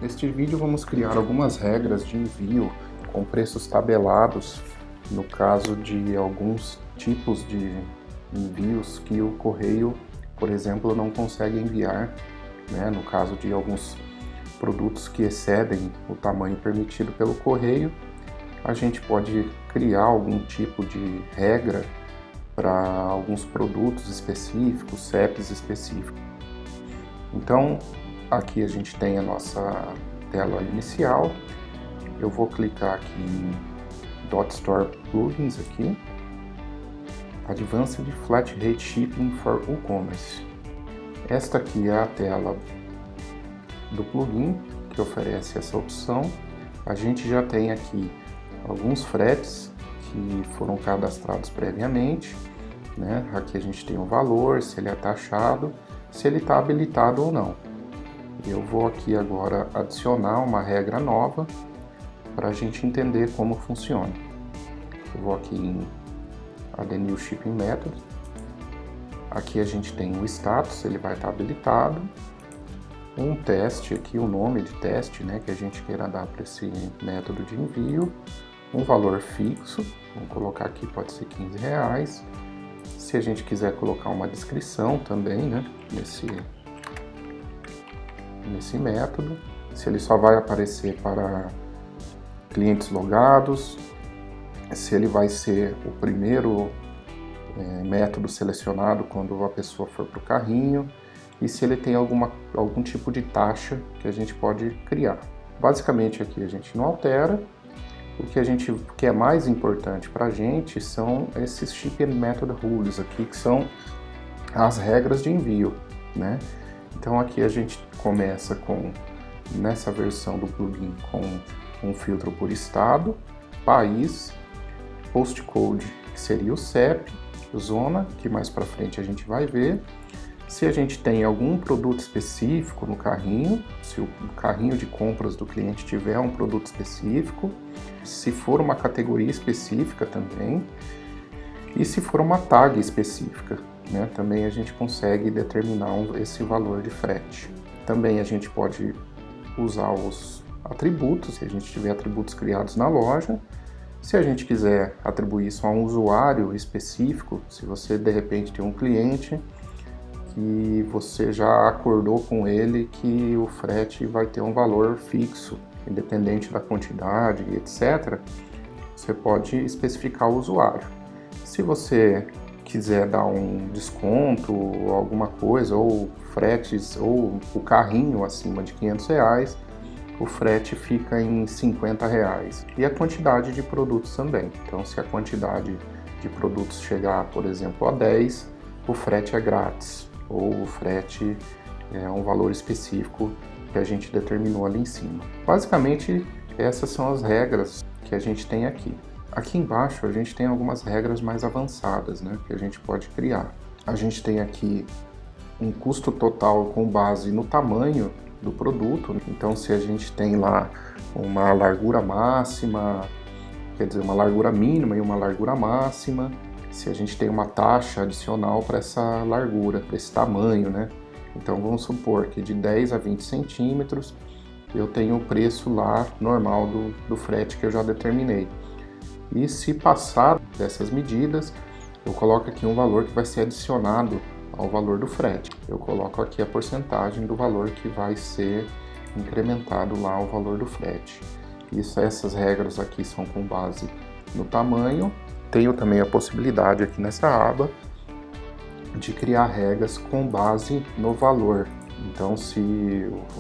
Neste vídeo vamos criar algumas regras de envio com preços tabelados no caso de alguns tipos de envios que o correio, por exemplo, não consegue enviar, né? No caso de alguns produtos que excedem o tamanho permitido pelo correio, a gente pode criar algum tipo de regra para alguns produtos específicos, CEPs específicos. Então, aqui a gente tem a nossa tela inicial. Eu vou clicar aqui em .store plugins aqui, Advanced Flat Rate Shipping for WooCommerce. Esta aqui é a tela do plugin que oferece essa opção. A gente já tem aqui alguns fretes que foram cadastrados previamente, né? Aqui a gente tem o valor, se ele é taxado, se ele está habilitado ou não. Eu vou aqui agora adicionar uma regra nova para a gente entender como funciona. Eu vou aqui em Add New Shipping Method. Aqui a gente tem o status, ele vai estar habilitado. Um teste aqui, o nome de teste, né, que a gente queira dar para esse método de envio. Um valor fixo, vamos colocar aqui, pode ser R$15. Se a gente quiser colocar uma descrição também, né, nesse método, se ele só vai aparecer para clientes logados, se ele vai ser o primeiro método selecionado quando a pessoa for para o carrinho, e se ele tem algum tipo de taxa que a gente pode criar. Basicamente aqui a gente não altera. O que é mais importante para a gente são esses Shipping Method Rules aqui, que são as regras de envio, né? Então aqui a gente começa nessa versão do plugin, com um filtro por estado, país, postcode, que seria o CEP, zona, que mais para frente a gente vai ver. Se a gente tem algum produto específico no carrinho, se o carrinho de compras do cliente tiver um produto específico, se for uma categoria específica também, e se for uma tag específica, né, também a gente consegue determinar esse valor de frete. Também a gente pode usar os atributos, se a gente tiver atributos criados na loja. Se a gente quiser atribuir isso a um usuário específico, se você de repente tem um cliente que você já acordou com ele que o frete vai ter um valor fixo, independente da quantidade, etc., você pode especificar o usuário. Se você quiser dar um desconto, alguma coisa, ou fretes, ou o carrinho acima de R$500, o frete fica em R$50. E a quantidade de produtos também. Então, se a quantidade de produtos chegar, por exemplo, a 10, o frete é grátis, ou o frete é um valor específico que a gente determinou ali em cima. Basicamente, essas são as regras que a gente tem aqui. Aqui embaixo a gente tem algumas regras mais avançadas, né, que a gente pode criar. A gente tem aqui um custo total com base no tamanho do produto. Então, se a gente tem lá uma largura máxima, quer dizer, uma largura mínima e uma largura máxima, se a gente tem uma taxa adicional para essa largura, para esse tamanho, né? Então vamos supor que de 10 a 20 centímetros eu tenho o preço lá normal do frete que eu já determinei. E se passar dessas medidas, eu coloco aqui um valor que vai ser adicionado ao valor do frete. Eu coloco aqui a porcentagem do valor que vai ser incrementado lá ao valor do frete. Essas regras aqui são com base no tamanho. Tenho também a possibilidade aqui nessa aba de criar regras com base no valor. Então, se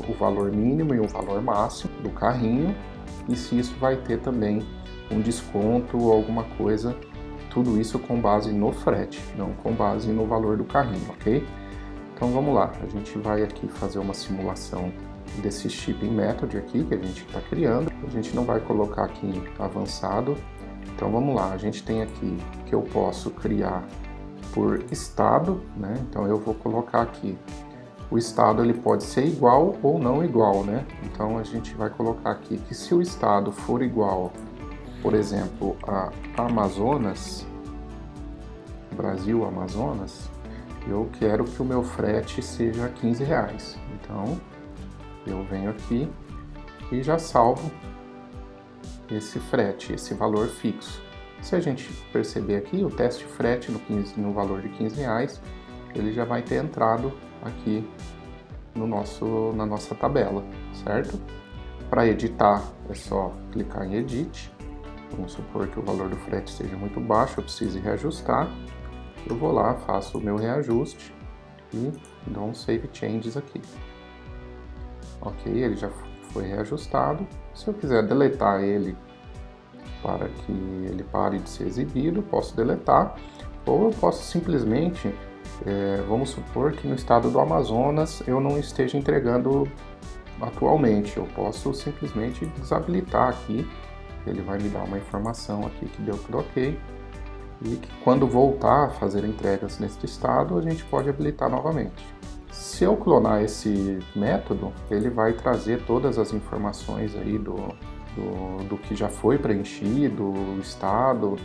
o valor mínimo e o valor máximo do carrinho, e se isso vai ter também um desconto ou alguma coisa, tudo isso com base no frete, não com base no valor do carrinho, ok? Então vamos lá, a gente vai aqui fazer uma simulação desse Shipping Method aqui que a gente está criando. A gente não vai colocar aqui em avançado. Então vamos lá, a gente tem aqui que eu posso criar por estado, né? Então eu vou colocar aqui, o estado ele pode ser igual ou não igual, né? Então a gente vai colocar aqui que se o estado for igual, por exemplo, a Amazonas, Brasil Amazonas, eu quero que o meu frete seja R$15. Então eu venho aqui e já salvo esse frete, esse valor fixo. Se a gente perceber aqui, o teste frete no valor de R$15, ele já vai ter entrado aqui na nossa tabela, certo? Para editar é só clicar em Edit. Vamos supor que o valor do frete seja muito baixo, eu preciso reajustar. Eu vou lá, faço o meu reajuste e dou um Save Changes aqui. Ok, ele já foi reajustado. Se eu quiser deletar ele para que ele pare de ser exibido, posso deletar, ou eu posso simplesmente, vamos supor que no estado do Amazonas eu não esteja entregando atualmente, eu posso simplesmente desabilitar aqui, ele vai me dar uma informação aqui que deu tudo ok, e que quando voltar a fazer entregas neste estado, a gente pode habilitar novamente. Se eu clonar esse método, ele vai trazer todas as informações aí do que já foi preenchido, o estado.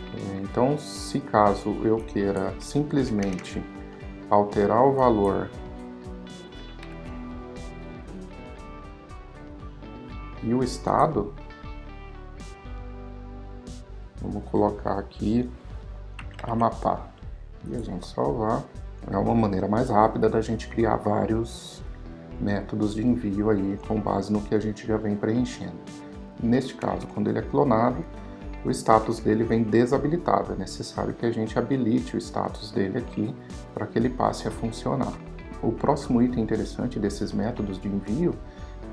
Então, se caso eu queira simplesmente alterar o valor e o estado, vamos colocar aqui Amapá e a gente salvar. É uma maneira mais rápida da gente criar vários métodos de envio aí com base no que a gente já vem preenchendo. Neste caso, quando ele é clonado, o status dele vem desabilitado. É necessário que a gente habilite o status dele aqui para que ele passe a funcionar. O próximo item interessante desses métodos de envio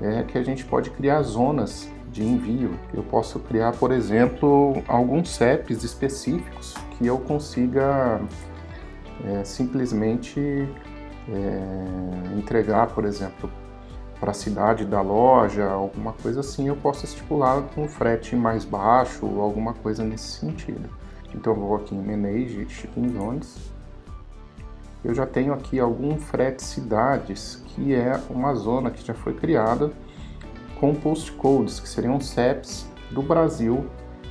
é que a gente pode criar zonas de envio. Eu posso criar, por exemplo, alguns CEPs específicos que eu consiga simplesmente entregar, por exemplo, para a cidade da loja, alguma coisa assim, eu posso estipular com frete mais baixo ou alguma coisa nesse sentido. Então eu vou aqui em Manage Shipping Zones. Eu já tenho aqui algum frete cidades, que é uma zona que já foi criada com postcodes, que seriam CEPs do Brasil,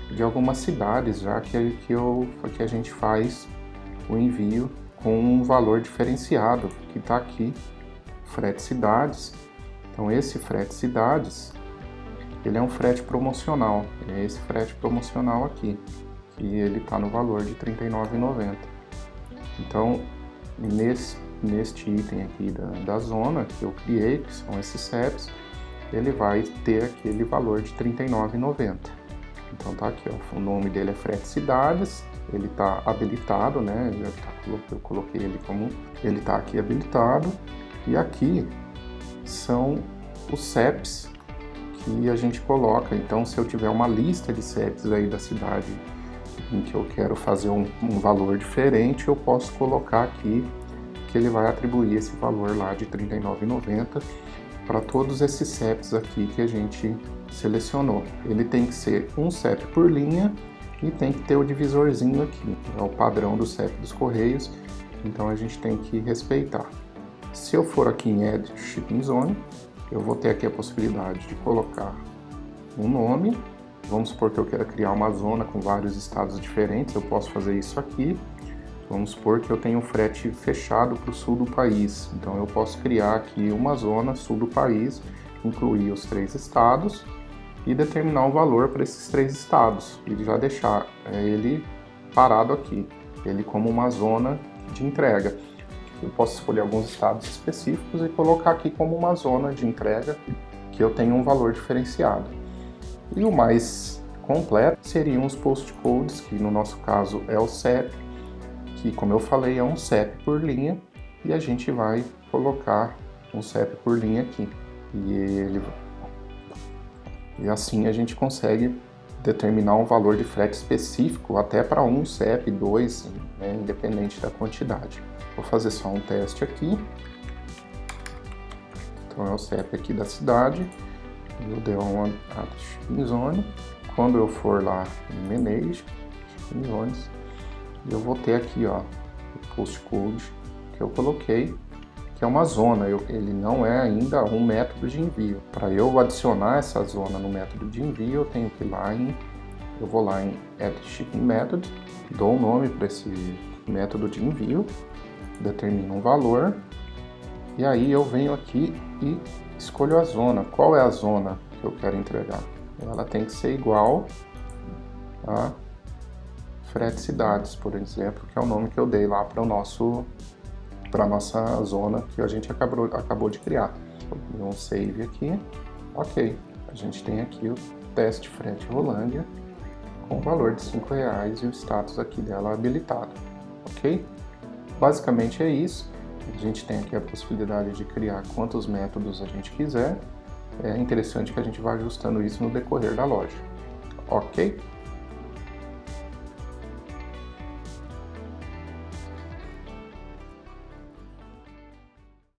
de algumas cidades, já que a gente faz o envio com um valor diferenciado, que está aqui, frete cidades. Então esse frete cidades, ele é um frete promocional, é esse frete promocional aqui, que ele está no valor de R$ 39,90. Então neste item aqui da zona que eu criei, que são esses CEPs, ele vai ter aquele valor de R$ 39,90. Então tá aqui, ó, o nome dele é frete cidades, ele está habilitado, né? Eu coloquei ele como ele está aqui habilitado, e aqui são os CEPs que a gente coloca. Então, se eu tiver uma lista de CEPs aí da cidade em que eu quero fazer um valor diferente, eu posso colocar aqui que ele vai atribuir esse valor lá de R$ 39,90 para todos esses CEPs aqui que a gente selecionou. Ele tem que ser um CEP por linha e tem que ter o divisorzinho aqui, é o padrão do CEP dos Correios, então a gente tem que respeitar. Se eu for aqui em Add Shipping Zone, eu vou ter aqui a possibilidade de colocar um nome. Vamos supor que eu queira criar uma zona com vários estados diferentes, eu posso fazer isso aqui. Vamos supor que eu tenho um frete fechado para o sul do país, então eu posso criar aqui uma zona sul do país, incluir os 3 estados e determinar um valor para esses 3 estados e já deixar ele parado aqui, ele como uma zona de entrega. Eu posso escolher alguns estados específicos e colocar aqui como uma zona de entrega que eu tenho um valor diferenciado. E o mais completo seriam os postcodes, que no nosso caso é o CEP, que, como eu falei, é um CEP por linha, e a gente vai colocar um CEP por linha aqui. E assim a gente consegue determinar um valor de frete específico até para um CEP, 2, né, independente da quantidade. Vou fazer só um teste aqui. Então é o CEP aqui da cidade, eu dei uma Shipping Zone. Quando eu for lá em Manage Shipping Zones, eu vou ter aqui, ó, o postcode que eu coloquei, que é uma zona, ele não é ainda um método de envio. Para eu adicionar essa zona no método de envio, eu tenho que ir lá eu vou lá em Add Shipping Method, dou um nome para esse método de envio, determino um valor, e aí eu venho aqui e escolho a zona. Qual é a zona que eu quero entregar. Ela tem que ser igual a frete cidades, por exemplo, que é o nome que eu dei lá para a nossa zona que a gente acabou de criar. Dou um save aqui. Ok, a gente tem aqui o teste frete Rolândia com o valor de R$5 e o status aqui dela habilitado. Ok? Basicamente é isso. A gente tem aqui a possibilidade de criar quantos métodos a gente quiser. É interessante que a gente vá ajustando isso no decorrer da loja. Ok?